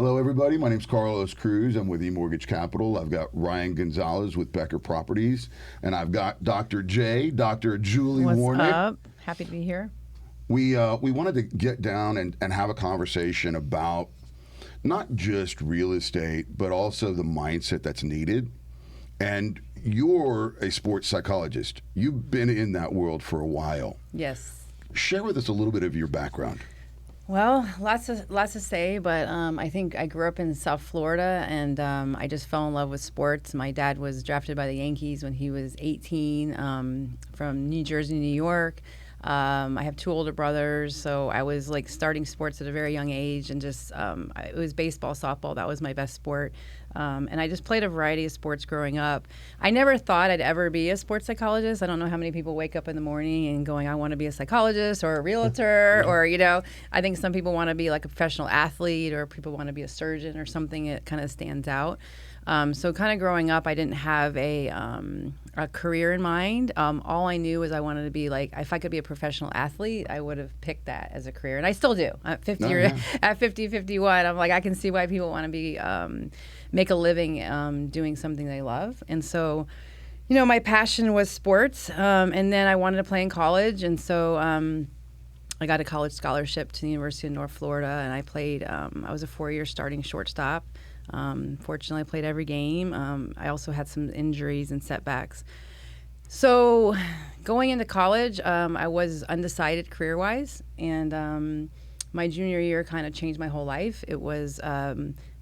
Hello, everybody. My name's Carlos Cruz. I'm with eMortgage Capital. I've got Ryan Gonzales with Becker Properties, and I've got Dr. J, Dr. Julie What's Wiernik. up? Happy to be here. We wanted to get down and have a conversation about not just real estate, but also the mindset that's needed. And you're a sports psychologist. You've been in that world for a while. Yes. Share with us a little bit of your background. Well, lots to say, but I think I grew up in South Florida, and I just fell in love with sports. My dad was drafted by the Yankees when he was 18, from New Jersey, New York. I have two older brothers, so I was like starting sports at a very young age, and just it was baseball, softball. That was my best sport, and I just played a variety of sports growing up. I never thought I'd ever be a sports psychologist. I don't know how many people wake up in the morning and going, "I want to be a psychologist or a realtor," or I think some people want to be like a professional athlete, or people want to be a surgeon or something. It kind of stands out. So kind of growing up, I didn't have a career in mind. All I knew was I wanted to be like, if I could be a professional athlete, I would have picked that as a career. And I still do. At 51, I'm like, I can see why people want to be, make a living doing something they love. And so, my passion was sports. And then I wanted to play in college. And so I got a college scholarship to the University of North Florida. And I played, I was a 4-year starting shortstop. Fortunately, I played every game. I also had some injuries and setbacks. So going into college, I was undecided career-wise, and my junior year kind of changed my whole life. It was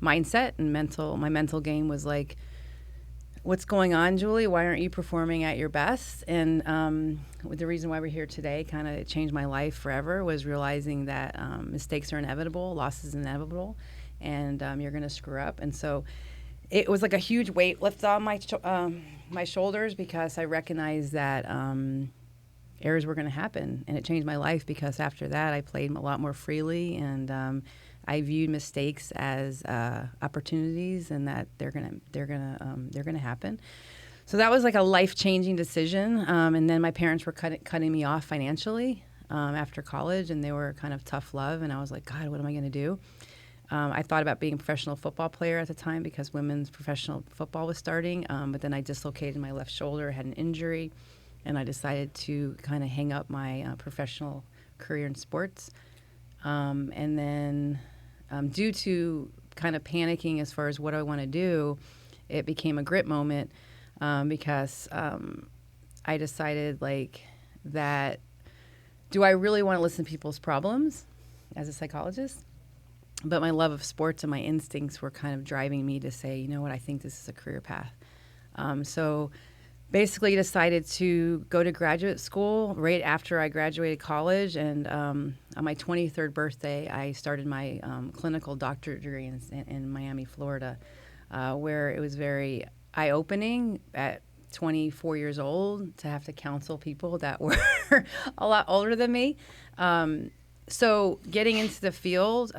mindset and mental. My mental game was like, what's going on, Julie? Why aren't you performing at your best? And the reason why we're here today kind of changed my life forever was realizing that mistakes are inevitable, loss is inevitable, and you're going to screw up. And so it was like a huge weight lift on my shoulders, because I recognized that errors were going to happen. And it changed my life, because after that I played a lot more freely, and I viewed mistakes as opportunities, and that they're going to happen. So that was like a life-changing decision. And then my parents were cutting me off financially after college, and they were kind of tough love. And I was like, God, what am I going to do? I thought about being a professional football player at the time, because women's professional football was starting. But then I dislocated my left shoulder, had an injury, and I decided to kind of hang up my professional career in sports. And then due to kind of panicking as far as what I want to do, it became a grit moment, because I decided that, do I really want to listen to people's problems as a psychologist? But my love of sports and my instincts were kind of driving me to say, you know what, I think this is a career path. So basically decided to go to graduate school right after I graduated college. And on my 23rd birthday, I started my clinical doctorate degree in Miami, Florida, where it was very eye-opening at 24 years old to have to counsel people that were a lot older than me. So getting into the field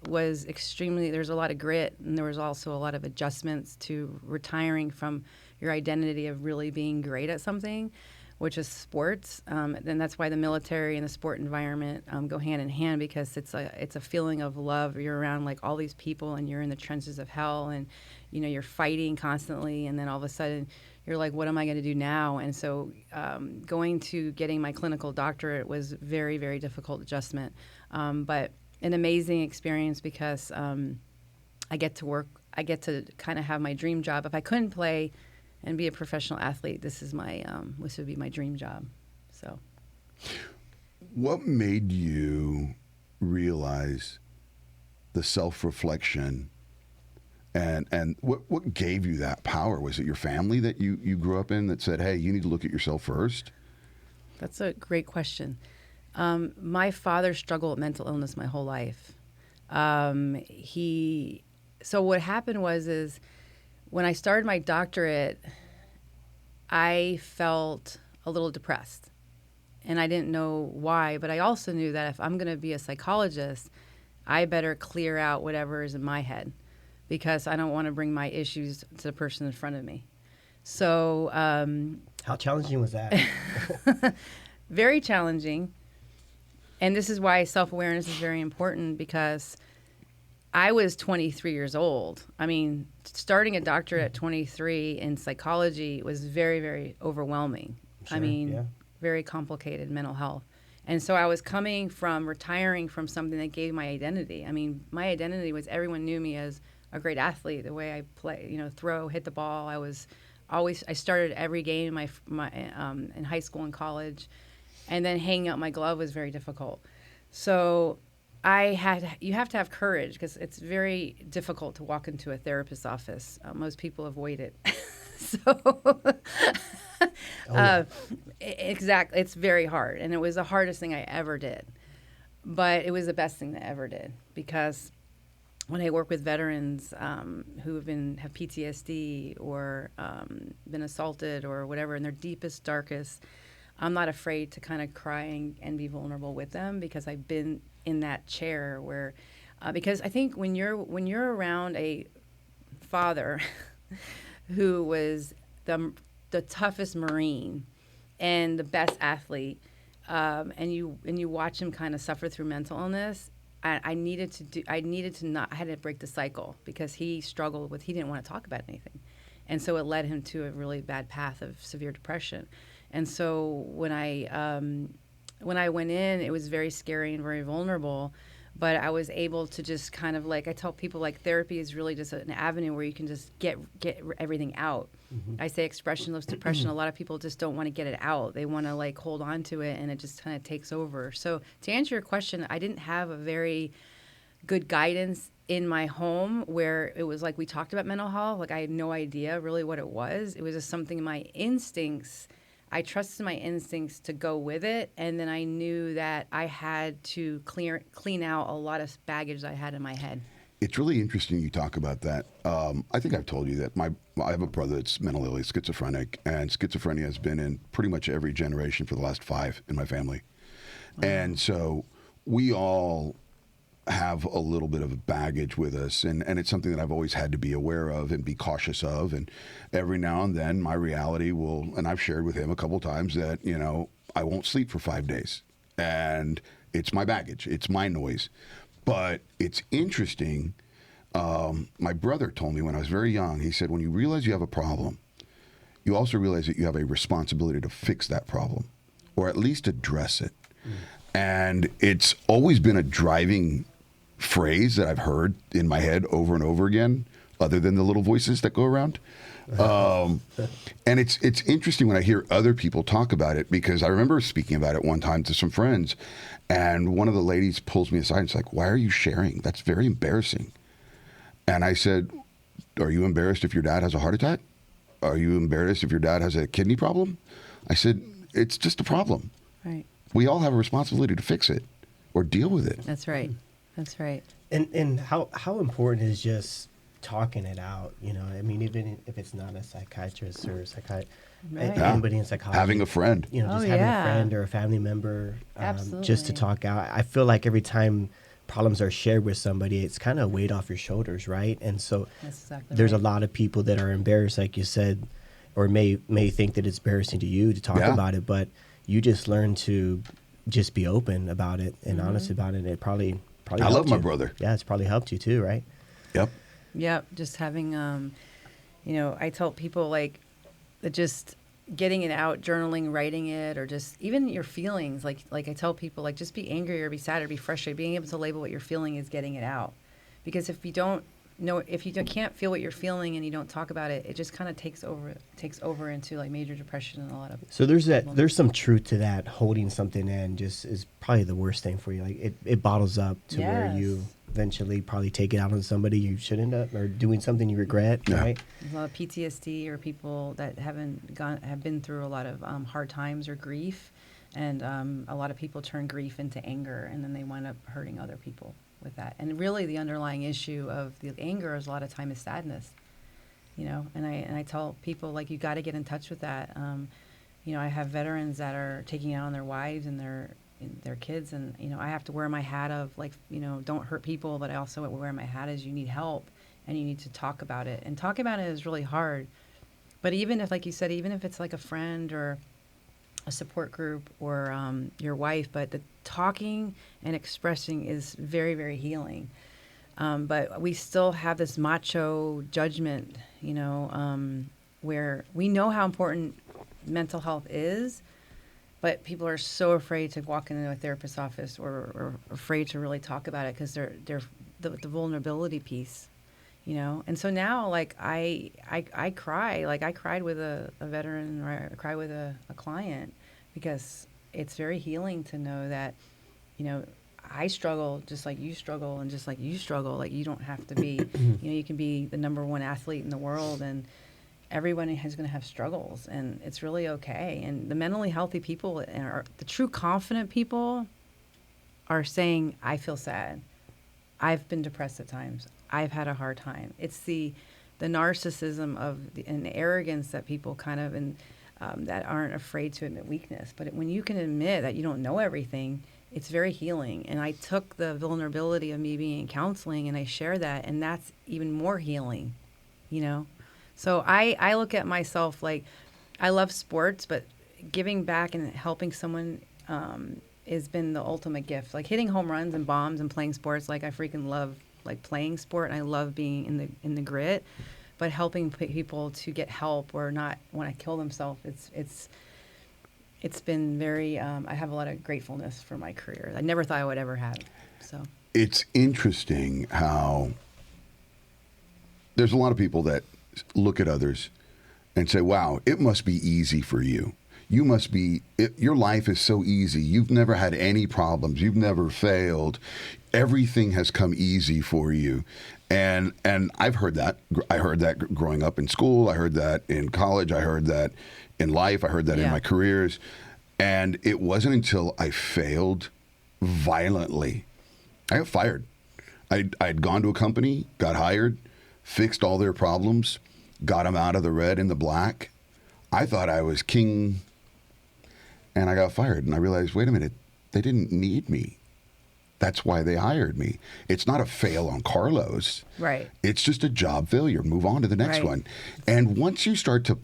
was there's a lot of grit, and there was also a lot of adjustments to retiring from your identity of really being great at something, which is sports. And that's why the military and the sport environment go hand in hand, because it's a feeling of love. You're around like all these people, and you're in the trenches of hell, and you're fighting constantly, and then all of a sudden you're like, what am I going to do now? And so going to getting my clinical doctorate was very, very difficult adjustment, but an amazing experience, because I get to kind of have my dream job. If I couldn't play and be a professional athlete, this would be my dream job. So, what made you realize the self-reflection? And what gave you that power? Was it your family that you grew up in that said, hey, you need to look at yourself first? That's a great question. My father struggled with mental illness my whole life. So what happened is when I started my doctorate, I felt a little depressed. And I didn't know why, but I also knew that if I'm going to be a psychologist, I better clear out whatever is in my head, because I don't want to bring my issues to the person in front of me. So how challenging was that? Very challenging. And this is why self-awareness is very important, because I was 23 years old. I mean, starting a doctorate at 23 in psychology was very, very overwhelming. Sure, yeah. Very complicated mental health. And so I was coming from retiring from something that gave my identity. I mean, my identity was everyone knew me as a great athlete, the way I play, throw, hit the ball. I started every game in high school and college. And then hanging out my glove was very difficult. So you have to have courage because it's very difficult to walk into a therapist's office. Most people avoid it. Exactly. It's very hard. And it was the hardest thing I ever did. But it was the best thing that I ever did because when I work with veterans who have PTSD or been assaulted or whatever in their deepest, darkest, I'm not afraid to kind of cry and be vulnerable with them because I've been in that chair where, because I think when you're around a father who was the toughest Marine and the best athlete, and you watch him kind of suffer through mental illness, I had to break the cycle because he didn't want to talk about anything. And so it led him to a really bad path of severe depression. And so when I went in, it was very scary and very vulnerable, but I was able to just kind of I tell people therapy is really just an avenue where you can just get everything out. Mm-hmm. I say expressionless depression. A lot of people just don't want to get it out. They want to hold on to it and it just kind of takes over. So to answer your question, I didn't have a very good guidance in my home where it was we talked about mental health. I had no idea really what it was. It was just something my instincts. I trusted my instincts to go with it, and then I knew that I had to clean out a lot of baggage I had in my head. It's really interesting you talk about that. I think I've told you that I have a brother that's mentally schizophrenic, and schizophrenia has been in pretty much every generation for the last 5 in my family. Wow. And so we all have a little bit of baggage with us, and it's something that I've always had to be aware of and be cautious of. And every now and then my reality will, and I've shared with him a couple times that, I won't sleep for 5 days. And it's my baggage. It's my noise. But it's interesting. My brother told me when I was very young, he said, when you realize you have a problem, you also realize that you have a responsibility to fix that problem or at least address it. Mm. And it's always been a driving phrase that I've heard in my head over and over again, other than the little voices that go around. And it's interesting when I hear other people talk about it, because I remember speaking about it one time to some friends, and one of the ladies pulls me aside and is like, "Why are you sharing? That's very embarrassing." And I said, "Are you embarrassed if your dad has a heart attack? Are you embarrassed if your dad has a kidney problem?" I said, "It's just a problem. Right. We all have a responsibility to fix it or deal with it." That's right. That's right. And how important is just talking it out? I mean, even if it's not a psychiatrist or anybody in psychology, having a friend, just having a friend or a family member, Absolutely. just to talk out. I feel like every time problems are shared with somebody, it's kind of a weight off your shoulders, right? And so That's exactly there's right. a lot of people that are embarrassed, like you said, or may think that it's embarrassing to you to talk about it, but you just learn to just be open about it and honest about it. It probably I love my brother. Yeah, it's probably helped you too, right? Yep. Yep. Just having, I tell people that just getting it out, journaling, writing it, or just even your feelings. Like I tell people, just be angry or be sad or be frustrated. Being able to label what you're feeling is getting it out. Because if you can't feel what you're feeling and you don't talk about it, it just kind of takes over into major depression and a lot of. So there's some truth to that. Holding something in just is probably the worst thing for you. It bottles up to where you eventually probably take it out on somebody you shouldn't have, or doing something you regret, right? There's a lot of PTSD or people that have been through a lot of hard times or grief, and a lot of people turn grief into anger, and then they wind up hurting other people with that. And really the underlying issue of the anger is a lot of time is sadness, and I tell people you got to get in touch with that. I have veterans that are taking it out on their wives and their kids, and I have to wear my hat of don't hurt people, but I also wear my hat as you need help and you need to talk about it, and talk about it is really hard. But even if, like you said, even if it's a friend or a support group or your wife, but the talking and expressing is very, very healing. But we still have this macho judgment, where we know how important mental health is, but people are so afraid to walk into a therapist's office or afraid to really talk about it because they're the vulnerability piece, And so now, like, I cry. Like, I cried with a veteran, or I cry with a client, because it's very healing to know that, I struggle just like you struggle, and just like you struggle. Like, you don't have to be, you can be the number one athlete in the world, and everyone is going to have struggles, and it's really okay. And the mentally healthy people, the true confident people, are saying, I feel sad. I've been depressed at times. I've had a hard time. It's the narcissism and the arrogance that people kind of, that aren't afraid to admit weakness. But when you can admit that you don't know everything, it's very healing. And I took the vulnerability of me being in counseling and I share that, and that's even more healing, So I look at myself like, I love sports, but giving back and helping someone has been the ultimate gift. Like hitting home runs and bombs and playing sports, like I freaking love like playing sport, and I love being in the grit. But helping people to get help or not want to kill themselves, it's been very. I have a lot of gratefulness for my career. I never thought I would ever have. So it's interesting how there's a lot of people that look at others and say, wow, it must be easy for you. Your life is so easy. You've never had any problems. You've never failed. Everything has come easy for you. And I've heard that. I heard that growing up in school. I heard that in college. I heard that in life. I heard that in my careers. And it wasn't until I failed violently. I got fired. I'd gone to a company, got hired, fixed all their problems, got them out of the red and the black. I thought I was king, and I got fired. And I realized, wait a minute, they didn't need me. That's why they hired me. It's not a fail on Carlos. Right. It's just a job failure. Move on to the next one. And once you start to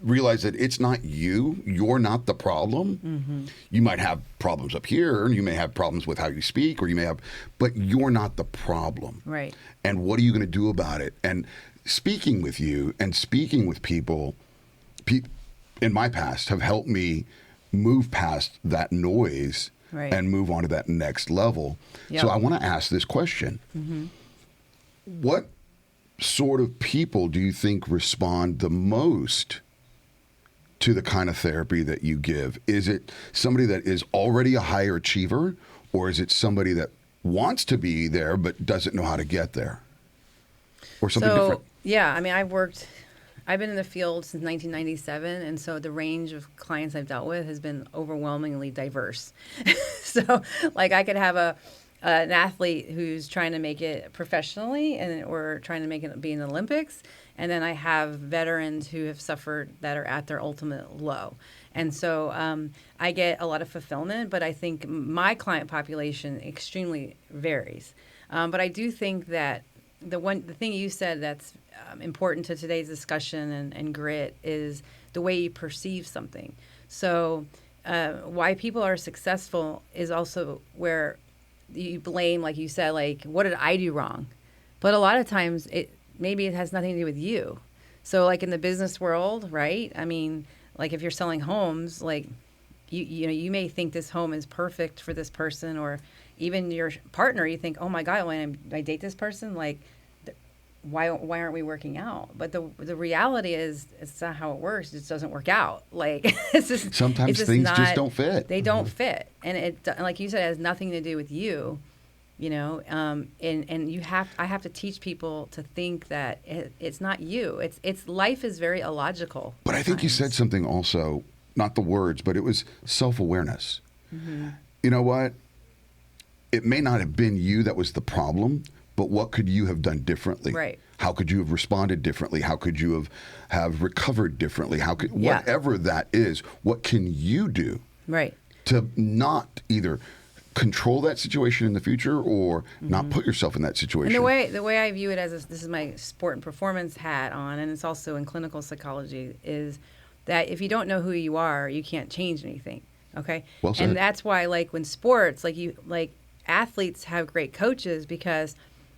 realize that it's not you're not the problem. You might have problems up here, and you may have problems with how you speak, but you're not the problem. Right. And what are you going to do about it? And speaking with you and speaking with people in my past have helped me move past that noise and move on to that next level. Yep. So I want to ask this question. What sort of people do you think respond the most to the kind of therapy that you give? Is it somebody that is already a higher achiever, or is it somebody that wants to be there but doesn't know how to get there? Or something different? Yeah, I mean, I've been in the field since 1997, and so the range of clients I've dealt with has been overwhelmingly diverse. So, like, I could have an athlete who's trying to make it professionally or trying to make it be in the Olympics, and then I have veterans who have suffered that are at their ultimate low. And so I get a lot of fulfillment, but I think my client population extremely varies. But I do think that the thing you said that's important to today's discussion and grit is the way you perceive something. So why people are successful is also where you blame, like you said, like, what did I do wrong? But a lot of times maybe it has nothing to do with you. So like in the business world, right? I mean, like if you're selling homes, like you may think this home is perfect for this person, or even your partner, you think, oh my God, when I date this person, like, why aren't we working out? But the reality is, it's not how it works. It just doesn't work out. Like sometimes things just don't fit. They don't fit, and like you said, it has nothing to do with you. And I have to teach people to think that it's not you. It's life is very illogical. But I think you said something also, not the words, but it was self-awareness. You know what? It may not have been you that was the problem, but what could you have done differently? Right. How could you have responded differently? How could you have recovered differently? Whatever that is, what can you do to not either control that situation in the future or not put yourself in that situation? And the way I view it as this is my sport and performance hat on, and it's also in clinical psychology, is that if you don't know who you are, you can't change anything. Okay. Well said. And that's why, like, when sports, athletes have great coaches, because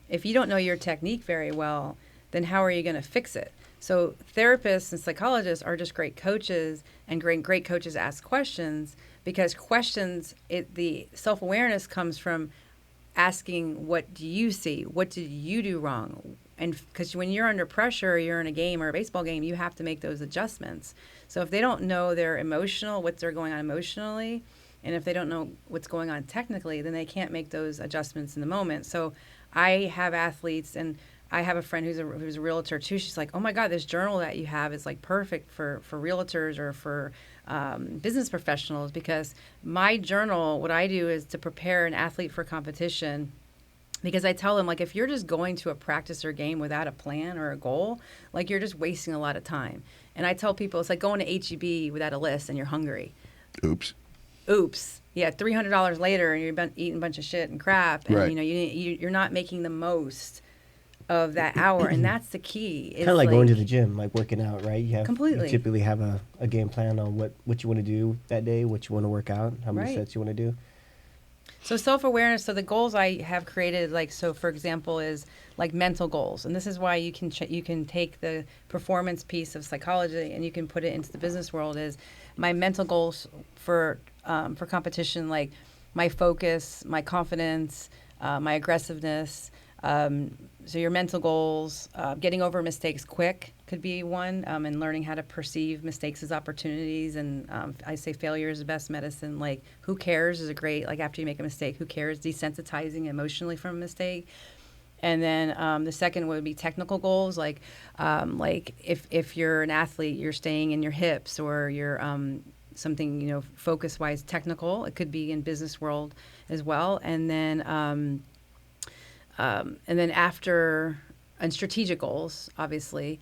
if you don't know your technique very well, then how are you going to fix it? So therapists and psychologists are just great coaches, and great coaches ask questions, because questions, the self-awareness comes from asking, what do you see? What did you do wrong? And because when you're under pressure, you're in a game or a baseball game, you have to make those adjustments. So if they don't know their what's going on emotionally, and if they don't know what's going on technically, then they can't make those adjustments in the moment. So I have athletes, and I have a friend who's a realtor too. She's like, oh my God, this journal that you have is like perfect for realtors or for business professionals, because my journal, what I do is to prepare an athlete for competition. Because I tell them, like, if you're just going to a practice or game without a plan or a goal, like, you're just wasting a lot of time. And I tell people, it's like going to H-E-B without a list and you're hungry. Oops. Yeah, $300 later and you're eating a bunch of shit and crap. And, Right. You're not making the most of that hour. And that's the key. Kind of like going to the gym, like working out, right? You Completely. You typically have a game plan on what you want to do that day, what you want to work out, how many Right. sets you want to do. So self-awareness, so the goals I have created, like, so for example, is like mental goals. And this is why you can take the performance piece of psychology and you can put it into the business world. Is my mental goals for competition, like my focus, my confidence, my aggressiveness. So your mental goals, getting over mistakes quick could be one, and learning how to perceive mistakes as opportunities. And I say failure is the best medicine. Like, who cares is a great, like, after you make a mistake, who cares? Desensitizing emotionally from a mistake. And then the second would be technical goals, like if you're an athlete, you're staying in your hips, or you're something, focus-wise technical. It could be in business world as well. And then after, and strategic goals, obviously,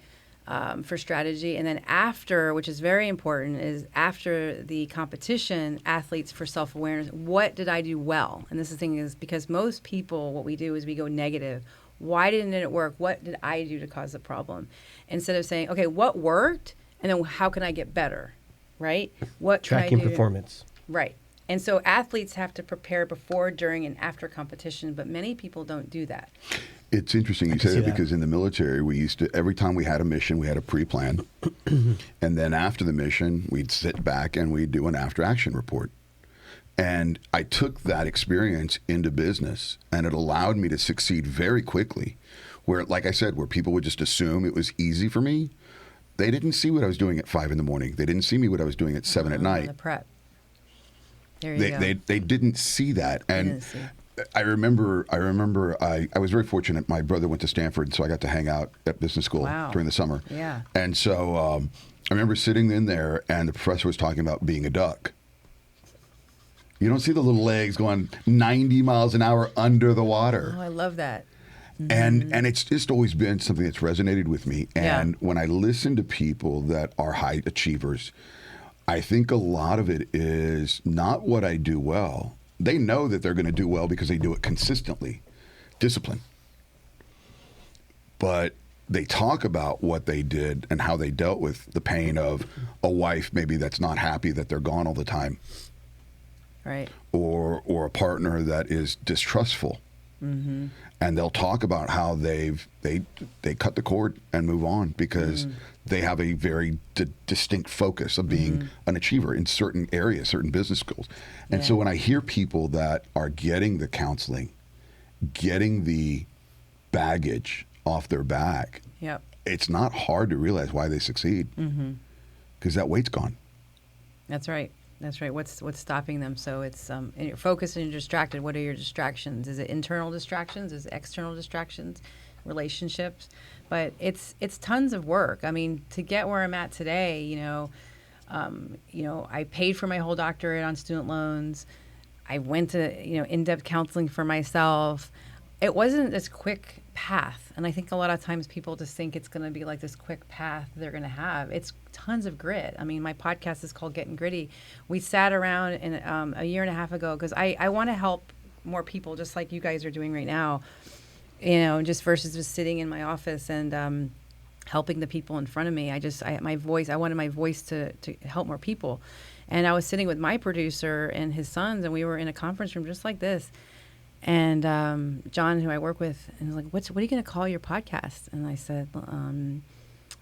for strategy. And then after, which is very important, is after the competition, athletes for self-awareness. What did I do well? And this is the thing, is because most people, what we do is we go negative. Why didn't it work? What did I do to cause the problem? Instead of saying, okay, what worked? And then how can I get better? Right? What Tracking can I do? performance. Right. And so athletes have to prepare before, during, and after competition, but many people don't do that. It's interesting you say that, because in the military, we used to, every time we had a mission, we had a pre-plan. And then after the mission, we'd sit back and we'd do an after-action report. And I took that experience into business, and it allowed me to succeed very quickly. Where, like I said, where people would just assume it was easy for me. They didn't see what I was doing at 5 a.m. They didn't see me what I was doing at 7 at night. The prep. There you go. They didn't see that. And I remember I was very fortunate. My brother went to Stanford, so I got to hang out at business school during the summer. Yeah. And so I remember sitting in there, and the professor was talking about being a duck. You don't see the little legs going 90 miles an hour under the water. Oh, I love that. And it's just always been something that's resonated with me. And when I listen to people that are high achievers, I think a lot of it is not what I do well. They know that they're going to do well because they do it consistently, discipline. But they talk about what they did and how they dealt with the pain of a wife maybe that's not happy that they're gone all the time. Right. Or a partner that is distrustful. Mm-hmm. And they'll talk about how they cut the cord and move on because they have a very distinct focus of being an achiever in certain areas, certain business goals. And so when I hear people that are getting the counseling, getting the baggage off their back, it's not hard to realize why they succeed, because that weight's gone. That's right. That's right. What's stopping them? So it's and you're focused and you're distracted. What are your distractions? Is it internal distractions? Is it external distractions? Relationships? But it's tons of work. I mean, to get where I'm at today, I paid for my whole doctorate on student loans. I went to in-depth counseling for myself. It wasn't this quick path, and I think a lot of times people just think it's going to be like this quick path they're going to have. It's tons of grit. I mean, my podcast is called Getting Gritty. We sat around a year and a half ago because I want to help more people, just like you guys are doing right now. Just versus just sitting in my office and helping the people in front of me. I wanted my voice to help more people. And I was sitting with my producer and his sons, and we were in a conference room just like this. And John, who I work with, and was like, what are you going to call your podcast? And I said,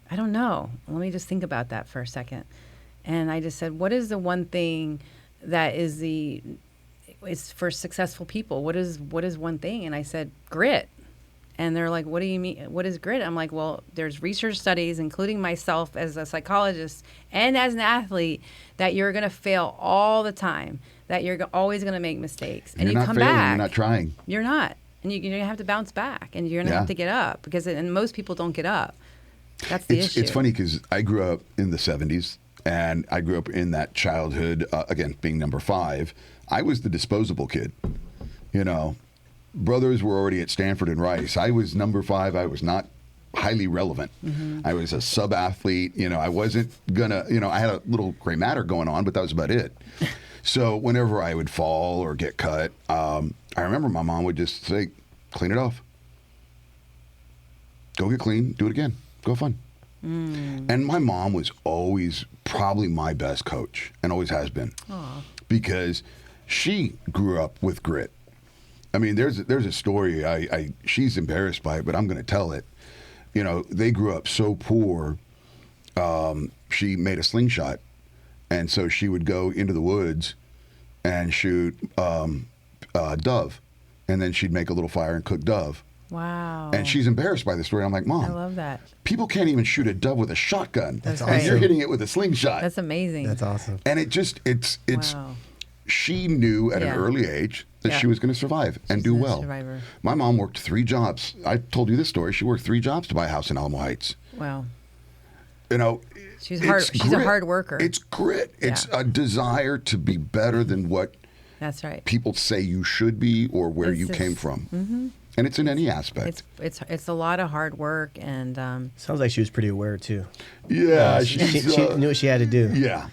I don't know. Let me just think about that for a second. And I just said, what is the one thing that it's for successful people? What is one thing? And I said, grit. And they're like, what do you mean? What is grit? I'm like, well, there's research studies, including myself as a psychologist and as an athlete, that you're going to fail all the time, that you're always going to make mistakes. And you're you not come failing, back. You're not trying. You're not. And you're going to have to bounce back, and you're going to have to get up, and most people don't get up. That's the issue. It's funny because I grew up in the 70s, and I grew up in that childhood, again, being number 5. I was the disposable kid, you know. Brothers were already at Stanford and Rice. I was number 5. I was not highly relevant. I was a sub-athlete. You know, I wasn't gonna, you know, I had a little gray matter going on, but that was about it. So whenever I would fall or get cut, I remember my mom would just say, clean it off. Go get clean, do it again, go have fun. And my mom was always probably my best coach, and always has been. Aww. Because she grew up with grit. I mean, there's a story. She's embarrassed by it, but I'm going to tell it. You know, they grew up so poor. She made a slingshot, and so she would go into the woods and shoot dove, and then she'd make a little fire and cook dove. Wow. And she's embarrassed by the story. I'm like, Mom, I love that. people can't even shoot a dove with a shotgun. That's and right. you're hitting it with a slingshot. That's amazing. That's awesome. And it's Wow. she knew at an early age that she was going to survive and do well. Survivor. My mom worked 3 jobs. I told you this story. She worked 3 jobs to buy a house in Alamo Heights. Wow. You know, She's hard. She's a hard worker. It's grit. It's a desire to be better than what That's right. people say you should be or where It's you just- came from. And it's in any aspect. It's a lot of hard work, and Sounds like she was pretty aware too. Yeah, She knew what she had to do. Yeah.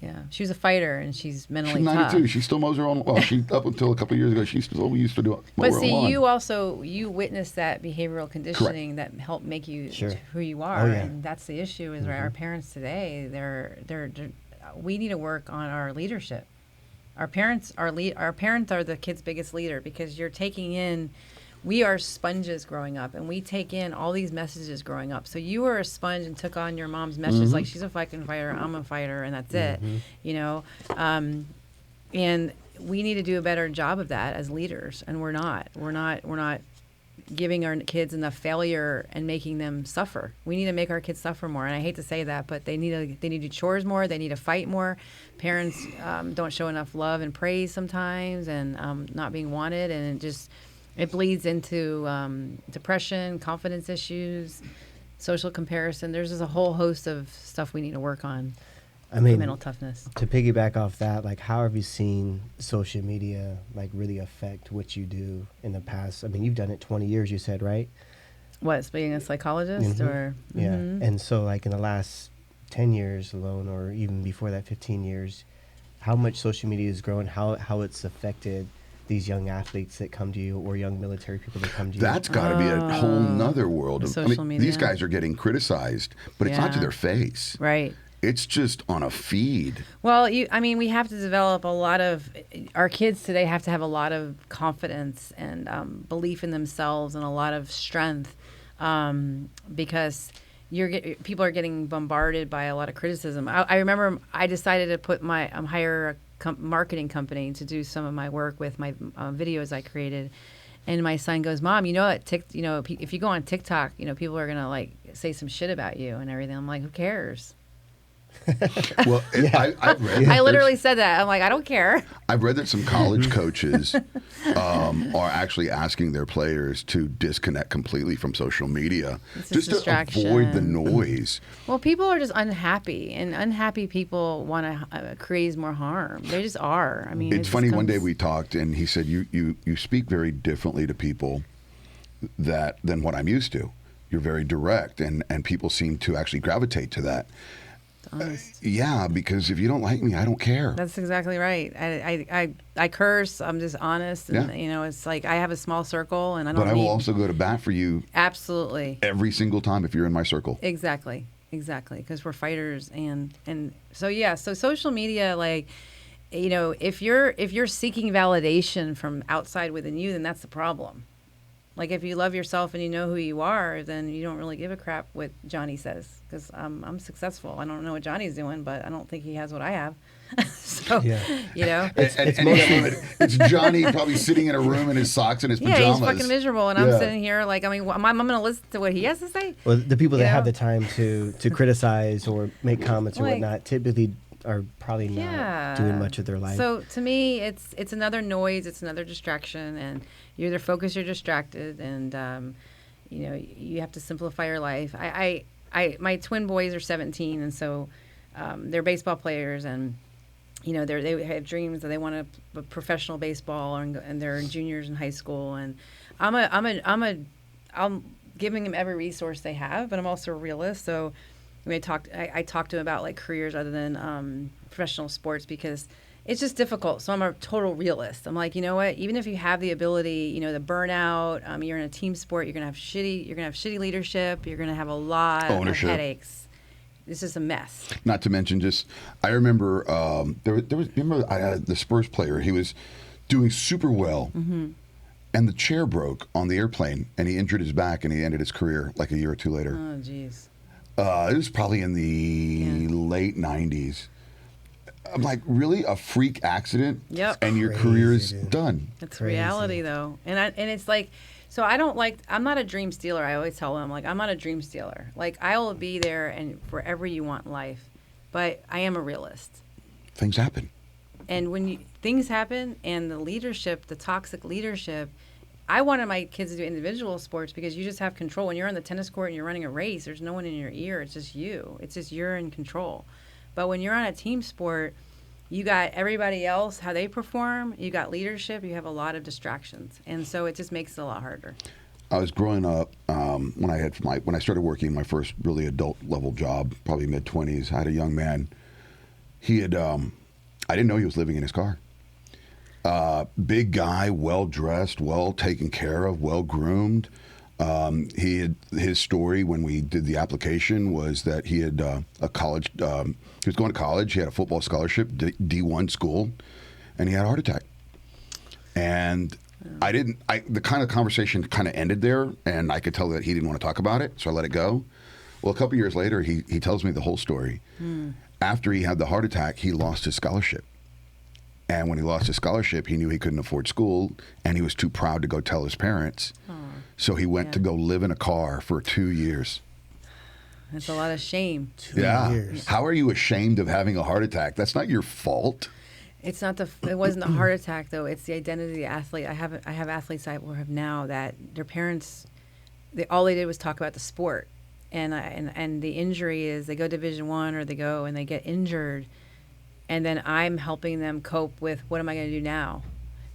yeah, she was a fighter, and she's mentally She's tough. 92. She still mows her own. Well, she up until a couple of years ago, she still used to do. Mow But her own see, lawn. you witnessed that behavioral conditioning that helped make you who you are, yeah. and that's the issue. Is our parents today, they're we need to work on our leadership. Our parents are the kid's biggest leader, because you're taking in. We are sponges growing up, and we take in all these messages growing up. So you were a sponge and took on your mom's message, like she's a fucking fighter, I'm a fighter, and that's it. You know, and we need to do a better job of that as leaders, and we're not giving our kids enough failure and making them suffer. We need to make our kids suffer more, and I hate to say that, but they need to do chores more. They need to fight more. Parents don't show enough love and praise sometimes, and not being wanted, and it bleeds into depression, confidence issues, social comparison. There's just a whole host of stuff we need to work on. I mean, mental toughness. To piggyback off that, like, how have you seen social media like really affect what you do in the past? I mean, you've done it 20 years, you said, right? What, being a psychologist, or Yeah. And so, like, in the last 10 years alone, or even before that, 15 years, how much social media has grown, how it's affected these young athletes that come to you, or young military people that come to you? That's got to be a whole nother world of social media. These guys are getting criticized, but it's not to their face. Right. It's just on a feed. Well, we have to develop our kids today have to have a lot of confidence and belief in themselves, and a lot of strength, because people are getting bombarded by a lot of criticism. I remember I decided to put hire a marketing company to do some of my work with my videos I created. And my son goes, "Mom, if you go on TikTok, people are gonna like say some shit about you and everything." I'm like, "Who cares?" Well, I've read. I literally said that. I'm like, I don't care. I've read that some college coaches are actually asking their players to disconnect completely from social media, just to avoid the noise. Well, people are just unhappy, and unhappy people want to cause more harm. They just are. I mean, it's funny. One day we talked, and he said, "You speak very differently to people than what I'm used to. You're very direct, and people seem to actually gravitate to that." Yeah, because if you don't like me, I don't care. That's exactly right. I curse. I'm just honest, and it's like I have a small circle, and I don't. But I will also go to bat for you. Absolutely. Every single time if you're in my circle. Exactly, because we're fighters, and so yeah. So social media, like, you know, if you're seeking validation from outside within you, then that's the problem. Like if you love yourself and you know who you are, then you don't really give a crap what Johnny says, because I'm successful. I don't know what Johnny's doing, but I don't think he has what I have. So, you know, it's Johnny probably sitting in a room in his socks and his pajamas. Yeah, he's fucking miserable, and I'm sitting here like, I mean, I'm going to listen to what he has to say. Well, the people that have the time to criticize or make comments or whatnot typically are probably not doing much of their life. So to me, it's another noise, it's another distraction, and you're either focused or distracted, and you know, you have to simplify your life. My twin boys are 17, and so they're baseball players, and you know, they have dreams that they want to professional baseball, and they're juniors in high school, and I'm giving them every resource they have, but I'm also a realist. So I talked to them about like careers other than professional sports, because it's just difficult. So I'm a total realist. I'm like, you know what? Even if you have the ability, you know, the burnout, you're in a team sport, you're gonna have shitty leadership, you're gonna have a lot of headaches. This is a mess. Not to mention, just I remember the Spurs player. He was doing super well, and the chair broke on the airplane, and he injured his back, and he ended his career like a year or two later. Oh, jeez. It was probably in the late 90s. I'm like, really? A freak accident? Yep. And your career is done. That's reality, though. And it's like, so I'm not a dream stealer. I always tell them, like, I'm not a dream stealer. Like, I will be there and wherever you want in life. But I am a realist. Things happen. And when things happen, and the leadership, the toxic leadership, I wanted my kids to do individual sports because you just have control. When you're on the tennis court and you're running a race, there's no one in your ear. It's just you. It's just you're in control. But when you're on a team sport, you got everybody else, how they perform. You got leadership. You have a lot of distractions. And so it just makes it a lot harder. I was growing up when I started working my first really adult level job, probably mid-20s. I had a young man. He had I didn't know he was living in his car. Big guy, well dressed, well taken care of, well groomed. His story when we did the application was that he had he was going to college. He had a football scholarship, D1 school, and he had a heart attack. And the kind of conversation kind of ended there, and I could tell that he didn't want to talk about it, so I let it go. Well, a couple years later, he tells me the whole story. After he had the heart attack, he lost his scholarship. And when he lost his scholarship, he knew he couldn't afford school, and he was too proud to go tell his parents. So he went to go live in a car for 2 years. That's a lot of shame. 2 years. How are you ashamed of having a heart attack? That's not your fault. It wasn't the heart attack, though. It's the identity of the athlete. I have athletes I have now that their parents, all they did was talk about the sport. And the injury is they go Division I or they go and they get injured. And then I'm helping them cope with what am I going to do now?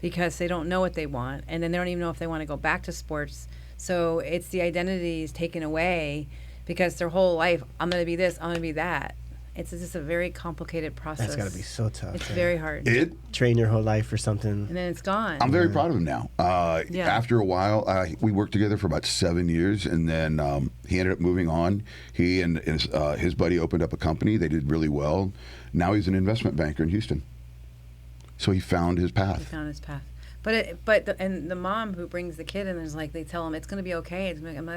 Because they don't know what they want. And then they don't even know if they want to go back to sports. So it's the identity is taken away because their whole life, I'm going to be this, I'm going to be that. It's just a very complicated process. That's got to be so tough. It's very hard. Train your whole life for something. And then it's gone. I'm very proud of him now. After a while, we worked together for about 7 years, and then he ended up moving on. He and his buddy opened up a company. They did really well. Now he's an investment banker in Houston. So he found his path. And the mom who brings the kid in is like, they tell him it's going to be okay. And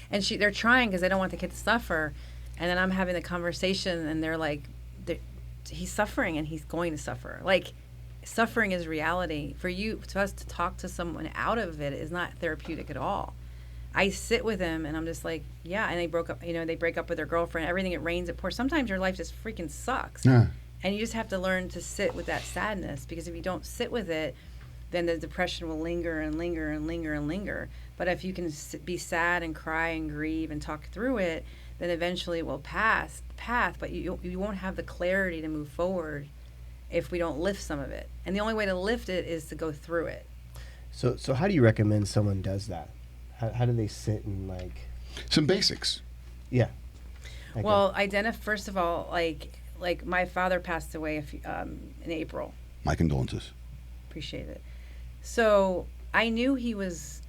they're trying because they don't want the kid to suffer. And then I'm having the conversation, and they're like, he's suffering, and he's going to suffer. Like, suffering is reality. For us to talk to someone out of it is not therapeutic at all. I sit with him, and I'm just like, yeah. And they broke up. You know, they break up with their girlfriend. Everything, it rains, it pours. Sometimes your life just freaking sucks. Yeah. And you just have to learn to sit with that sadness, because if you don't sit with it, then the depression will linger and linger and linger and linger. But if you can be sad and cry and grieve and talk through it, then eventually it will pass, but you won't have the clarity to move forward if we don't lift some of it. And the only way to lift it is to go through it. So how do you recommend someone does that? How do they sit and like... Some basics. Yeah. Okay. Well, first of all, like my father passed away in April. My condolences. Appreciate it. So I knew he was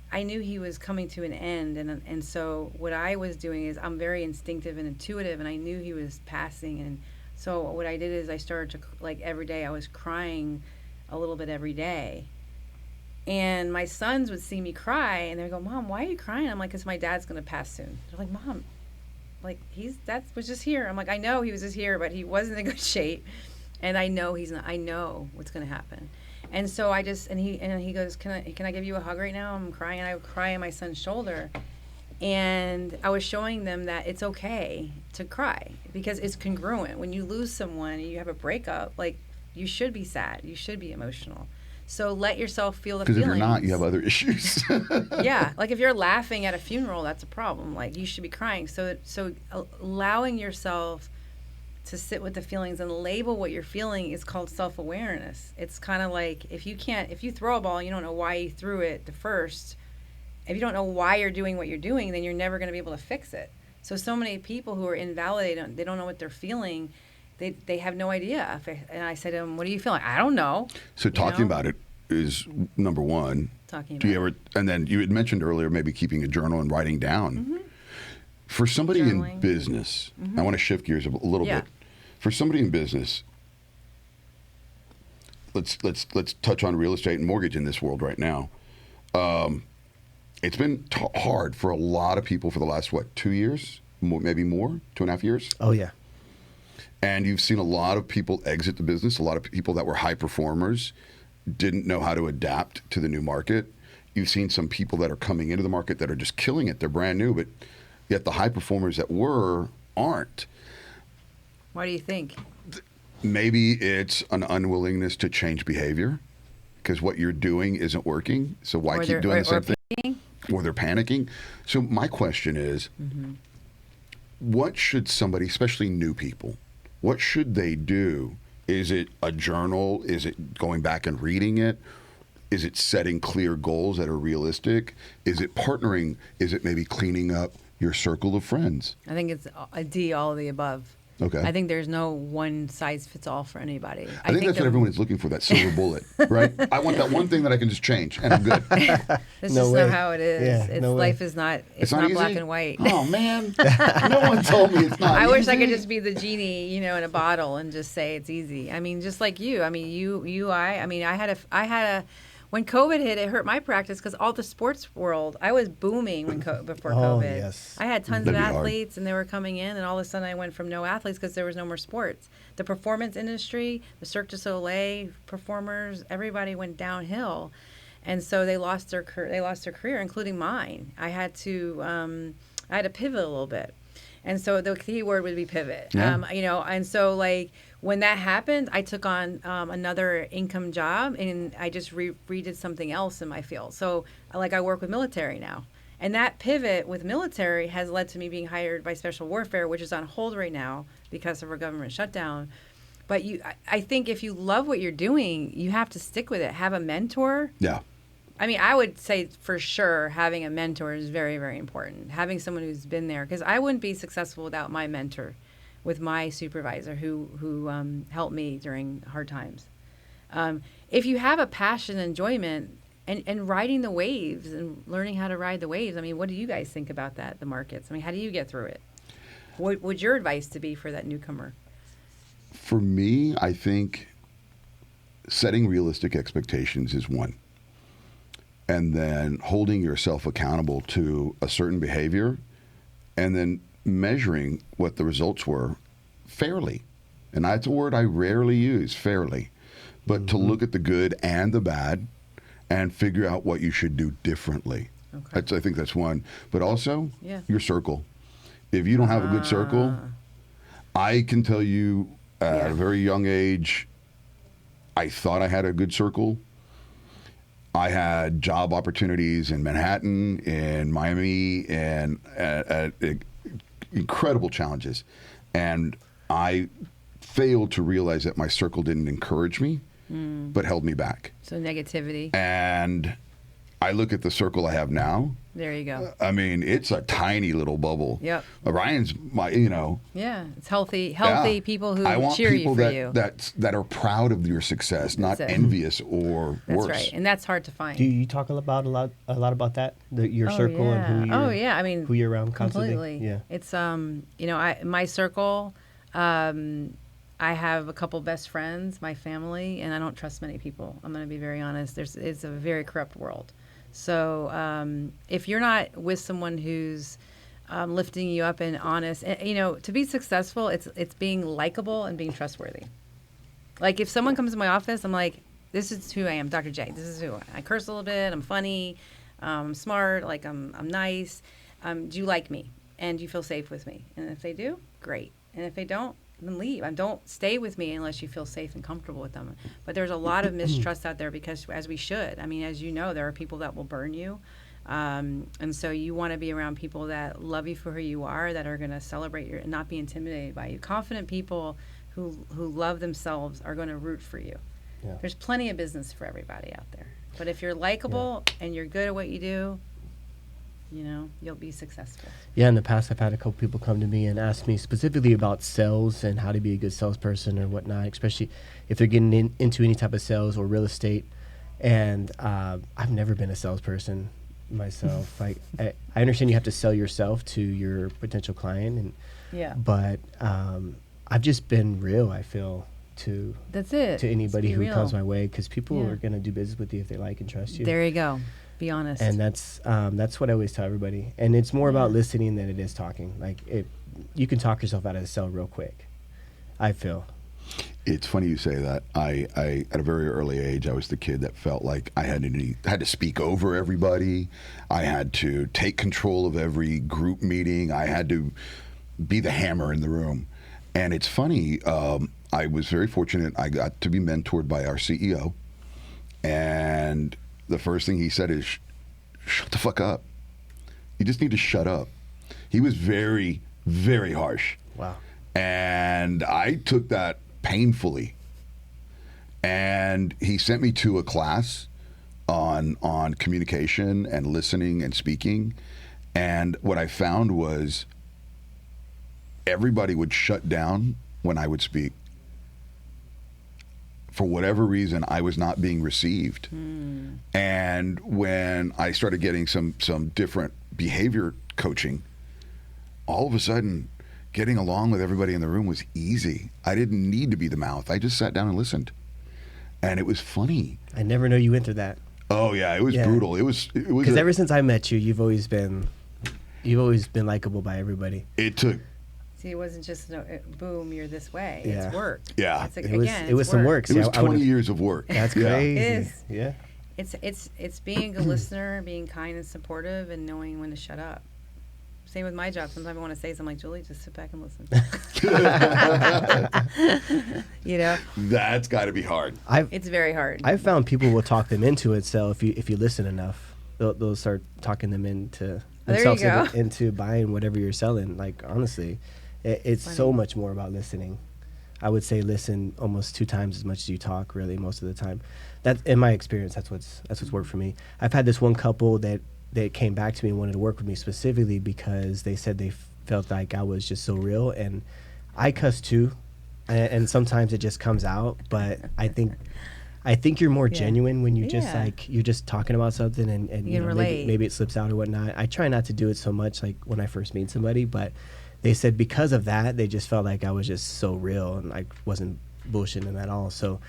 coming to an end, and so what I was doing is I'm very instinctive and intuitive, and I knew he was passing, and So what I did is I started to, like, every day I was crying a little bit every day. And my sons would see me cry, and they would go, Mom, why are you crying? I'm like, because my dad's going to pass soon. They're like, Mom, like, that was just here. I'm like, I know he was just here, but he wasn't in good shape. And I know he's not, I know what's going to happen. And so I just, and he goes, can I give you a hug right now? I'm crying. And I would cry on my son's shoulder. And I was showing them that it's okay to cry because it's congruent. When you lose someone and you have a breakup, like, you should be sad. You should be emotional. So let yourself feel the feelings. Because if you're not, you have other issues. Yeah. Like, if you're laughing at a funeral, that's a problem. Like, you should be crying. So allowing yourself to sit with the feelings and label what you're feeling is called self-awareness. It's kind of like, if you throw a ball and you don't know why you threw it the first, if you don't know why you're doing what you're doing, then you're never going to be able to fix it. So many people who are invalidated, they don't know what they're feeling. They have no idea. And I said to them, what are you feeling? I don't know. So talking about it is number one. And then you had mentioned earlier maybe keeping a journal and writing down. Mm-hmm. For somebody Journaling. in business, I want to shift gears a little bit. For somebody in business, let's touch on real estate and mortgage in this world right now. It's been hard for a lot of people for the last, 2 years? Maybe more? 2.5 years? Oh, yeah. And you've seen a lot of people exit the business. A lot of people that were high performers didn't know how to adapt to the new market. You've seen some people that are coming into the market that are just killing it. They're brand new, but yet the high performers that aren't. Why do you think? Maybe it's an unwillingness to change behavior because what you're doing isn't working. So why keep doing the same thing? Or they're panicking. So my question is, what should somebody, especially new people, what should they do? Is it a journal? Is it going back and reading it? Is it setting clear goals that are realistic? Is it partnering? Is it maybe cleaning up your circle of friends? I think it's a D, all of the above. Okay. I think there's no one size fits all for anybody. I think that's what everyone is looking for, that silver bullet, right? I want that one thing that I can just change, and I'm good. That's just not how it is. Yeah, Life is not. It's not black and white. Oh man, no one told me it's not. I wish I could easy. just be the genie, in a bottle and just say it's easy. I mean, just like you. I mean, I had a. When COVID hit, it hurt my practice because all the sports world, I was booming before COVID. Yes. I had tons That'd of be hard. athletes, and they were coming in, and all of a sudden I went from no athletes because there was no more sports. The performance industry, the Cirque du Soleil performers, everybody went downhill, and so they lost their career, including mine. I had to pivot a little bit. And so the key word would be pivot. Yeah. And so like when that happened, I took on another income job and I just redid something else in my field. So like I work with military now. And that pivot with military has led to me being hired by Special Warfare, which is on hold right now because of our government shutdown. But I think if you love what you're doing, you have to stick with it. Have a mentor. Yeah. I mean, I would say for sure having a mentor is very, very important. Having someone who's been there, because I wouldn't be successful without my mentor, with my supervisor who helped me during hard times. If you have a passion and enjoyment and riding the waves and learning how to ride the waves, I mean, what do you guys think about that, the markets? I mean, how do you get through it? What would your advice to be for that newcomer? For me, I think setting realistic expectations is one. And then holding yourself accountable to a certain behavior and then measuring what the results were fairly. And that's a word I rarely use, fairly. But to look at the good and the bad and figure out what you should do differently. Okay. I think that's one. But also, your circle. If you don't have a good circle, I can tell you at a very young age, I thought I had a good circle. I had job opportunities in Manhattan, in Miami, and at incredible challenges. And I failed to realize that my circle didn't encourage me, but held me back. So negativity. And I look at the circle I have now. There you go. I mean, it's a tiny little bubble. Yep. Ryan's Yeah, it's healthy people who I want cheer people you for you. that are proud of your success, not envious or That's worse. right, and that's hard to find. Do you talk a lot about that? Your circle and who you're I mean, who you're around constantly? Completely. Yeah. It's my circle. I I have a couple best friends, my family, and I don't trust many people. I'm going to be very honest. It's a very corrupt world. So if you're not with someone who's lifting you up and honest, and, to be successful, it's being likable and being trustworthy. Like if someone comes to my office, I'm like, this is who I am, Dr. J. This is who I curse a little bit. I'm funny. I'm smart. Like I'm nice. Do you like me? And do you feel safe with me? And if they do, great. And if they don't, then leave. And don't stay with me unless you feel safe and comfortable with them. But there's a lot of mistrust out there because, as we should, I mean, as you know, there are people that will burn you. And so you want to be around people that love you for who you are, that are going to celebrate you and not be intimidated by you. Confident people who love themselves are going to root for you. Yeah. There's plenty of business for everybody out there. But if you're likable and you're good at what you do, you'll be successful. Yeah, in the past, I've had a couple people come to me and ask me specifically about sales and how to be a good salesperson or whatnot, especially if they're getting into any type of sales or real estate. And I've never been a salesperson myself. I understand you have to sell yourself to your potential client, but I've just been real, I feel, to anybody who comes my way, because people are going to do business with you if they like and trust you. There you go. Be honest. And that's what I always tell everybody. And it's more about listening than it is talking. Like you can talk yourself out of a sale real quick, I feel. It's funny you say that. I at a very early age, I was the kid that felt like I had to speak over everybody. I had to take control of every group meeting. I had to be the hammer in the room. And it's funny, I was very fortunate. I got to be mentored by our CEO. And the first thing he said is, shut the fuck up. You just need to shut up. He was very, very harsh. Wow. And I took that painfully. And he sent me to a class on communication and listening and speaking. And what I found was everybody would shut down when I would speak. For whatever reason, I was not being received. And when I started getting some different behavior coaching, all of a sudden, getting along with everybody in the room was easy. I didn't need to be the mouth. I just sat down and listened. And it was funny. I never know you went through that. Oh, yeah. It was brutal. It was because ever since I met you, you've always been likable by everybody. It took... See, it wasn't just boom, you're this way. Yeah. It's work. Yeah. It was some work. It was 20 years of work. That's crazy. It is. Yeah. It's being a listener, being kind and supportive, and knowing when to shut up. Same with my job. Sometimes I want to say something like, Julie, just sit back and listen. That's got to be hard. It's very hard. I've found people will talk them into it. So if you listen enough, they'll start talking them into themselves into buying whatever you're selling. Like honestly, it's so much more about listening. I would say listen almost 2 times as much as you talk. Really, most of the time. That in my experience, that's what's worked for me. I've had this one couple that came back to me and wanted to work with me specifically because they said they felt like I was just so real, and I cuss too, and sometimes it just comes out. But I think you're more genuine when you just like you're just talking about something and you know, maybe it slips out or whatnot. I try not to do it so much like when I first meet somebody, but they said because of that they just felt like I was just so real and I wasn't bullshitting them at all. So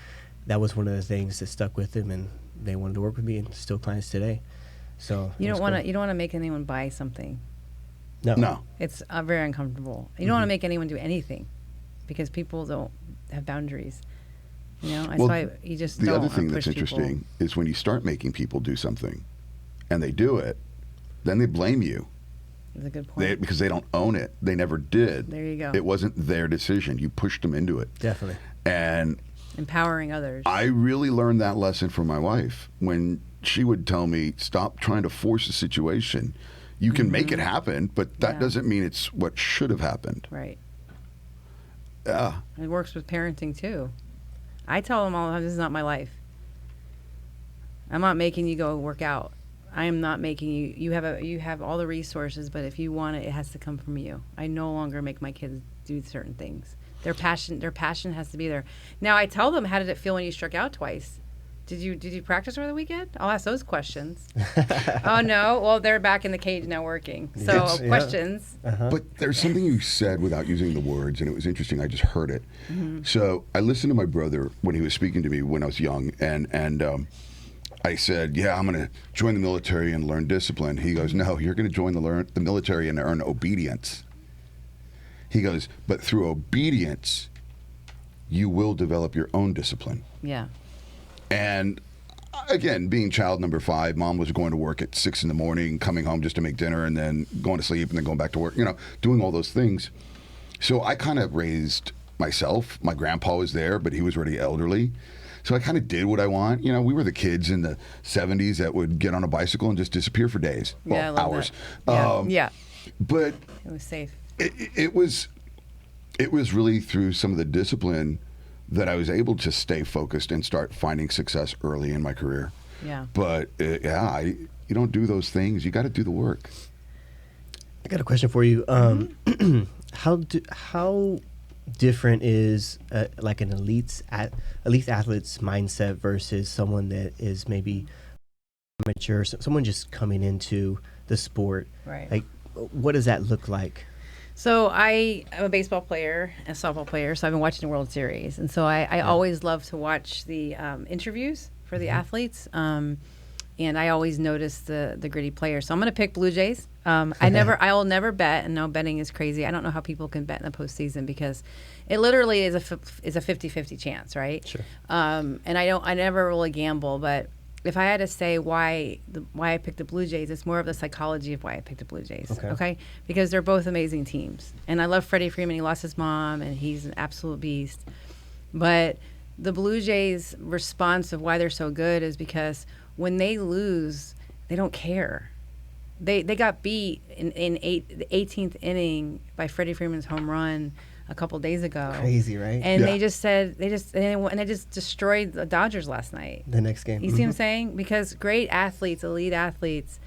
that was one of the things that stuck with them, and they wanted to work with me, and still clients today. So you don't want to make anyone buy something. No. It's very uncomfortable. You don't want to make anyone do anything because people don't have boundaries. That's why you just don't. The other thing that's push interesting people. is when you start making people do something and they do it, then they blame you. That's a good point. Because they don't own it. They never did. There you go. It wasn't their decision. You pushed them into it. Definitely. And empowering others. I really learned that lesson from my wife when she would tell me, stop trying to force a situation. You can make it happen, but that doesn't mean it's what should have happened. Right. Yeah. It works with parenting too. I tell them all the time, this is not my life. I'm not making you go work out. I am not making you. You have all the resources, but if you want it, it has to come from you. I no longer make my kids do certain things. Their passion has to be there. Now I tell them, how did it feel when you struck out twice? Did you practice over the weekend? I'll ask those questions. Oh no, well they're back in the cage now working. So questions. But there's something you said without using the words, and it was interesting. I just heard it. So I listened to my brother when he was speaking to me when I was young, and I said, "Yeah, I'm going to join the military and learn discipline." He goes, "No, you're going to join the military and earn obedience." He goes, "But through obedience, you will develop your own discipline." Yeah. And again, being child number 5, Mom was going to work at 6 in the morning, coming home just to make dinner, and then going to sleep, and then going back to work, doing all those things. So I kind of raised myself. My grandpa was there, but he was already elderly. So I kind of did what I want. We were the kids in the 70s that would get on a bicycle and just disappear for days. Yeah, well, I love hours. That. Yeah. But it was safe. It was really through some of the discipline that I was able to stay focused and start finding success early in my career. Yeah. But you don't do those things. You got to do the work. I got a question for you. How different is like an elite athlete's mindset versus someone that is maybe amateur, someone just coming into the sport? Right. Like, what does that look like? So I'm a baseball player and a softball player, so I've been watching the World Series. And so I always love to watch the interviews for the athletes. And I always notice the gritty players. So I'm going to pick Blue Jays. I will never bet, and no, betting is crazy. I don't know how people can bet in the postseason because it literally is a 50-50 chance, right? Sure. And I never really gamble, but if I had to say why I picked the Blue Jays, it's more of the psychology of why I picked the Blue Jays. Okay? Because they're both amazing teams. And I love Freddie Freeman. He lost his mom, and he's an absolute beast. But the Blue Jays' response of why they're so good is because when they lose, they don't care. They got beat in the 18th inning by Freddie Freeman's home run a couple days ago. Crazy, right? And they just destroyed the Dodgers last night. The next game. You see what I'm saying? Because great athletes, elite athletes,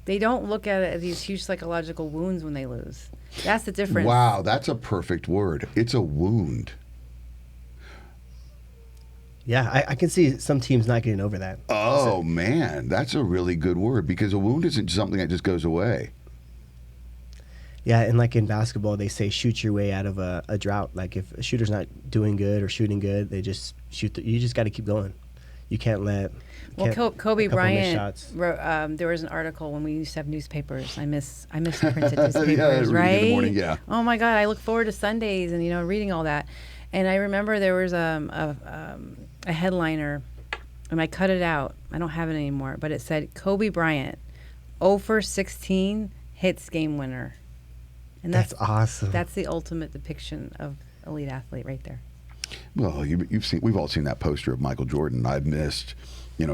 they don't look at it as these huge psychological wounds when they lose. That's the difference. Wow, that's a perfect word. It's a wound. Yeah, I can see some teams not getting over that. Oh, man, that's a really good word because a wound isn't something that just goes away. Yeah, and like in basketball, they say shoot your way out of a drought. Like if a shooter's not doing good or shooting good, they just shoot. You just got to keep going. You can't let. Kobe Bryant wrote. There was an article when we used to have newspapers. I miss printed newspapers, right? In the morning, yeah. Oh my God, I look forward to Sundays and reading all that. And I remember there was a headliner, and I cut it out. I don't have it anymore, but it said Kobe Bryant, 0 for 16 hits game winner. And that's awesome. That's the ultimate depiction of elite athlete right there. Well, we've all seen that poster of Michael Jordan. I've missed,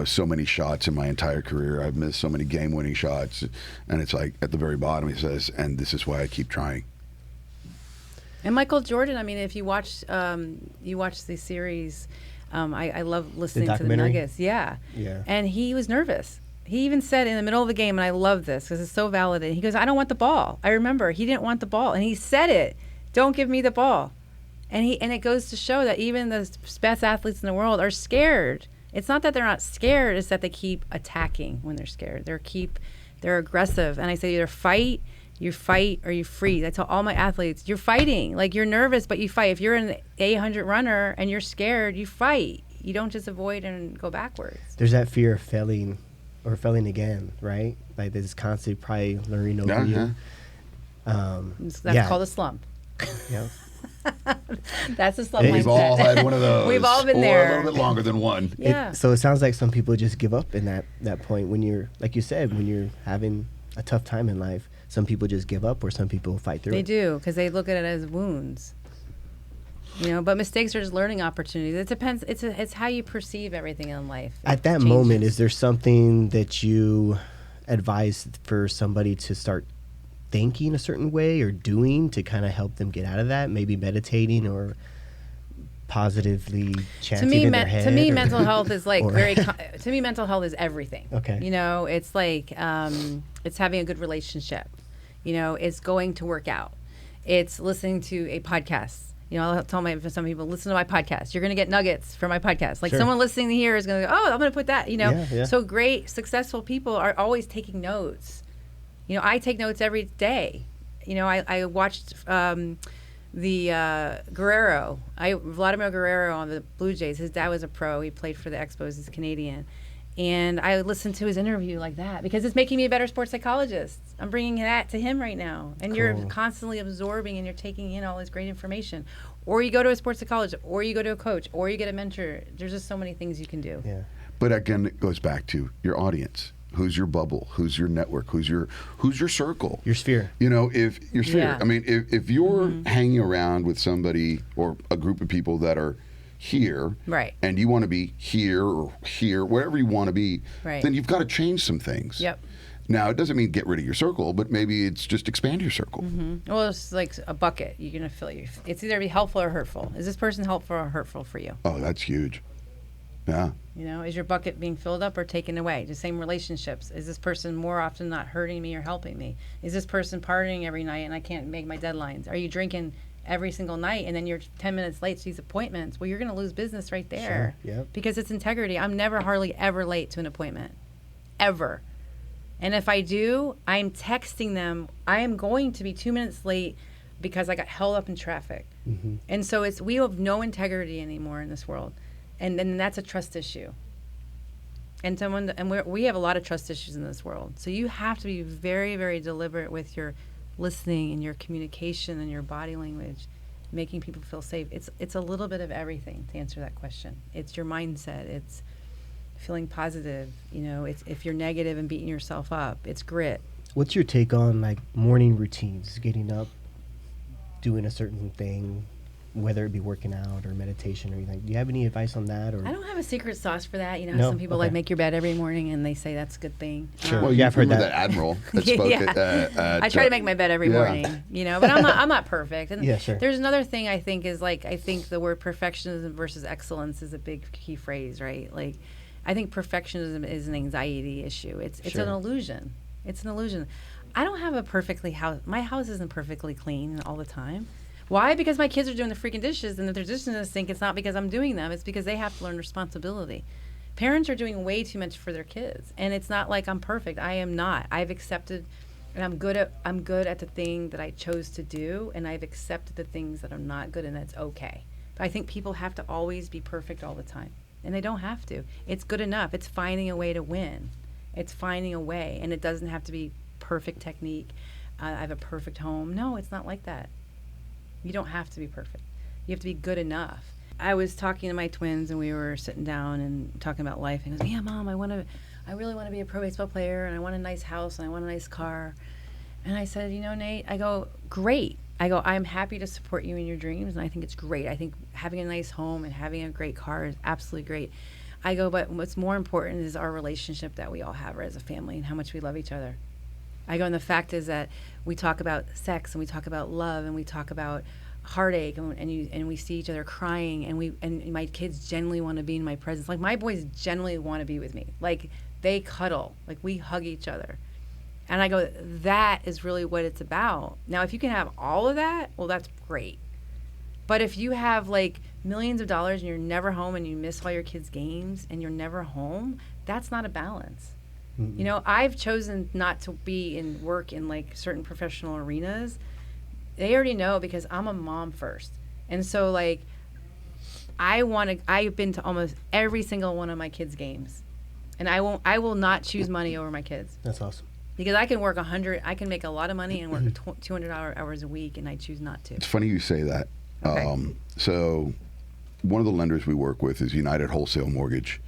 so many shots in my entire career. I've missed so many game-winning shots, and it's like at the very bottom he says, "And this is why I keep trying." And Michael Jordan, I mean, if you watch the series, I love listening to the Nuggets. Yeah. And he was nervous. He even said in the middle of the game, and I love this because it's so validated. He goes, "I don't want the ball." I remember he didn't want the ball, and he said it. "Don't give me the ball." And it goes to show that even the best athletes in the world are scared. It's not that they're not scared; it's that they keep attacking when they're scared. They're aggressive, and I say either you fight, or you freeze. I tell all my athletes, you're fighting. Like you're nervous, but you fight. If you're an 800 runner and you're scared, you fight. You don't just avoid and go backwards. There's that fear of failing. Or failing again, right? Like this constant probably learning over you. That's called a slump. Yeah. That's a slump mindset. We've all had one of those. We've all been there. Or a little bit longer than one. Yeah. So it sounds like some people just give up in that point when you're, like you said, when you're having a tough time in life. Some people just give up, or some people fight through it. They do, because they look at it as wounds. But mistakes are just learning opportunities. It depends. It's how you perceive everything in life. At that moment, is there something that you advise for somebody to start thinking a certain way or doing to kind of help them get out of that? Maybe meditating or positively chanting in their head? To me, mental health is like to me, mental health is everything. Okay. It's like it's having a good relationship. It's going to work out. It's listening to a podcast. You know, I'll tell some people, listen to my podcast. You're going to get nuggets from my podcast. Like Sure. someone listening here is going to go, oh, I'm going to put that, you know. Yeah, yeah. So great, successful people are always taking notes. You know, I take notes every day. You know, I watched Vladimir Guerrero on the Blue Jays. His dad was a pro. He played for the Expos. He's Canadian. And I listened to his interview like that because it's making me a better sports psychologist. I'm bringing that to him right now. And you're constantly absorbing and you're taking in all this great information. Or you go to a sports psychologist, or you go to a coach, or you get a mentor. There's just so many things you can do. Yeah. But again, it goes back to your audience. Who's your bubble? Who's your network? Who's your circle? Your sphere. You know, if your sphere. Yeah. I mean, if you're hanging around with somebody or a group of people that are here, Right. and you want to be here or here, wherever you want to be, Right. then you've got to change some things. Yep. Now, it doesn't mean get rid of your circle, but maybe it's just expand your circle. Well, it's like a bucket. You're going to fill you. It's either be helpful or hurtful. Is this person helpful or hurtful for you? Oh, that's huge. Yeah. You know, is your bucket being filled up or taken away? The same relationships. Is this person more often not hurting me or helping me? Is this person partying every night and I can't make my deadlines? Are you drinking every single night and then you're 10 minutes late to these appointments? Well, you're going to lose business right there. Sure. Yep. Because it's integrity. I'm never hardly ever late to an appointment. Ever. And if I do, I'm texting them, I am going to be 2 minutes late because I got held up in traffic. And so we have no integrity anymore in this world. And then that's a trust issue. And we have a lot of trust issues in this world. So you have to be very, very deliberate with your listening and your communication and your body language, making people feel safe. It's a little bit of everything to answer that question. It's your mindset. It's feeling positive. You know, it's if you're negative and beating yourself up. It's grit. What's your take on like morning routines, getting up, doing a certain thing, whether it be working out or meditation or anything? Do you have any advice on that? Or I don't have a secret sauce for that. You know, how No? some people Okay. like make your bed every morning and they say that's a good thing. Sure. Well, Yeah, I've heard remember that. admiral that spoke Yeah. at I try to make my bed every morning, you know, but I'm not perfect. And Yeah, sure. there's another thing I think is like, I think the word perfectionism versus excellence is a big key phrase, right? Like, I think perfectionism is an anxiety issue. It's Sure. an illusion. It's an illusion. I don't have my house isn't perfectly clean all the time. Why? Because my kids are doing the freaking dishes, and if there's dishes in the sink, it's not because I'm doing them. It's because they have to learn responsibility. Parents are doing way too much for their kids, and it's not like I'm perfect. I am not. I've accepted, and I'm good at the thing that I chose to do, and I've accepted the things that I'm not good, and that's okay. But I think people have to always be perfect all the time, and they don't have to. It's good enough. It's finding a way to win. It's finding a way, and it doesn't have to be perfect technique. I have a perfect home. No, it's not like that. You don't have to be perfect. You have to be good enough. I was talking to my twins, and we were sitting down and talking about life. And he goes, "Yeah, Mom, I really want to be a pro baseball player, and I want a nice house, and I want a nice car." And I said, "You know, Nate," I go, "Great." I go, "I'm happy to support you in your dreams, and I think it's great. I think having a nice home and having a great car is absolutely great." I go, "But what's more important is our relationship that we all have as a family and how much we love each other." I go, and the fact is that we talk about sex and we talk about love and we talk about heartache and we see each other crying and my kids genuinely want to be in my presence. Like my boys genuinely want to be with me. Like they cuddle, like we hug each other. And I go, that is really what it's about. Now, if you can have all of that, well, that's great. But if you have like millions of dollars and you're never home and you miss all your kids' games and you're never home, that's not a balance. You know, I've chosen not to be in work in like certain professional arenas. They already know because I'm a mom first. And so like I've been to almost every single one of my kids' games. And I will not choose money over my kids. That's awesome. Because I can work I can make a lot of money and work 200 hours a week, and I choose not to. It's funny you say that. Okay. So one of the lenders we work with is United Wholesale Mortgage.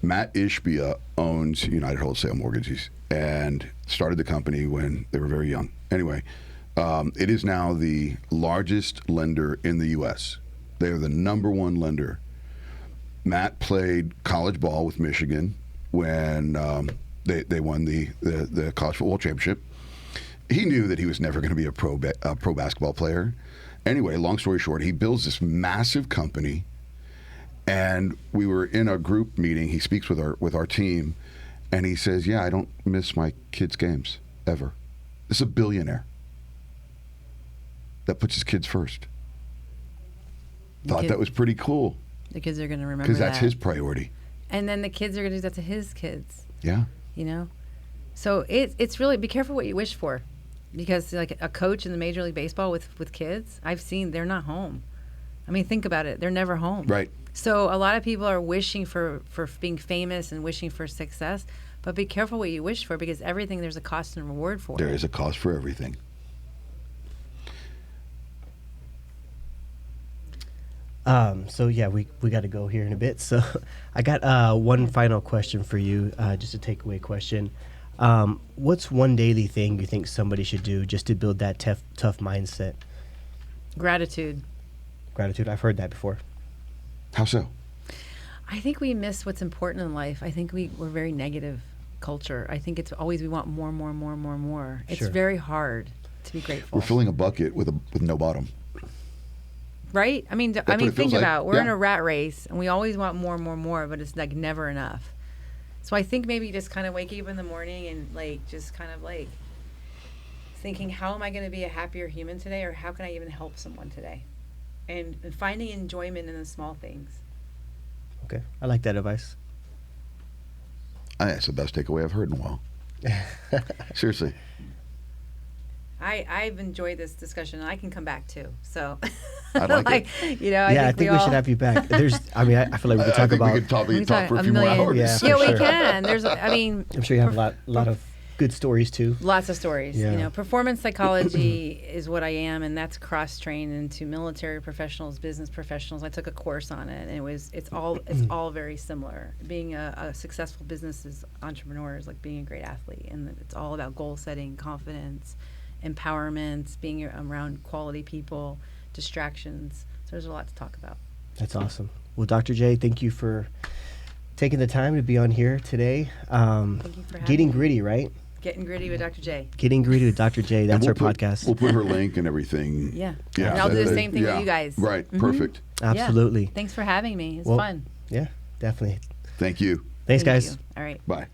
Matt Ishbia owns United Wholesale Mortgages and started the company when they were very young. Anyway, it is now the largest lender in the U.S. They are the number one lender. Matt played college ball with Michigan when they won the college football championship. He knew that he was never going to be a pro basketball player. Anyway, long story short, he builds this massive company. And we were in a group meeting. He speaks with our team, and he says, "Yeah, I don't miss my kids' games ever." This is a billionaire that puts his kids first. Thought that was pretty cool. The kids are going to remember that. Because that's his priority. And then the kids are going to do that to his kids. Yeah. You know? So it's really, be careful what you wish for. Because like a coach in the Major League Baseball with kids, I've seen they're not home. I mean, think about it. They're never home. Right. So a lot of people are wishing for being famous and wishing for success. But be careful what you wish for, because everything, there's a cost and reward for it. There is a cost for everything. So yeah, we got to go here in a bit. So I got one final question for you, just a takeaway question. What's one daily thing you think somebody should do just to build that tough mindset? Gratitude. Gratitude. I've heard that before. How so? I think we miss what's important in life. I think we're very negative culture. I think it's always we want more, more, more, more, more. It's Sure. very hard to be grateful. We're filling a bucket with no bottom. Right? I mean, what it think feels like. about it. We're Yeah. in a rat race, and we always want more, more, more, but it's like never enough. So I think maybe just kind of waking up in the morning and like just kind of like thinking, how am I going to be a happier human today, or how can I even help someone today? And finding enjoyment in the small things. Okay, I like that advice. I think that's the best takeaway I've heard in a while. Seriously. I've enjoyed this discussion, and I can come back too. So, I like you know, I think we should have you back. I feel like we could talk about. We could talk for a few more million- hours. Yeah, Yeah, for we sure. can. I'm sure you have a lot of good stories too. Lots of stories. Yeah. You know, performance psychology is what I am, and that's cross-trained into military professionals, business professionals. I took a course on it, and it's all very similar. Being a successful business entrepreneur is like being a great athlete, and it's all about goal setting, confidence, empowerment, being around quality people, distractions. So there's a lot to talk about. That's awesome. Well, Dr. J, thank you for taking the time to be on here today. Thank you for having Getting me. Gritty, right? Getting Gritty with Dr. J. Getting Gritty with Dr. J. That's And our we'll podcast. We'll put her link and everything. Yeah. Yeah. And I'll do the same thing with you guys. Right. Mhm. Perfect. Absolutely. Yeah. Thanks for having me. It's Well, fun. Yeah, definitely. Thank you. Thanks, Thank guys. you. All right. Bye.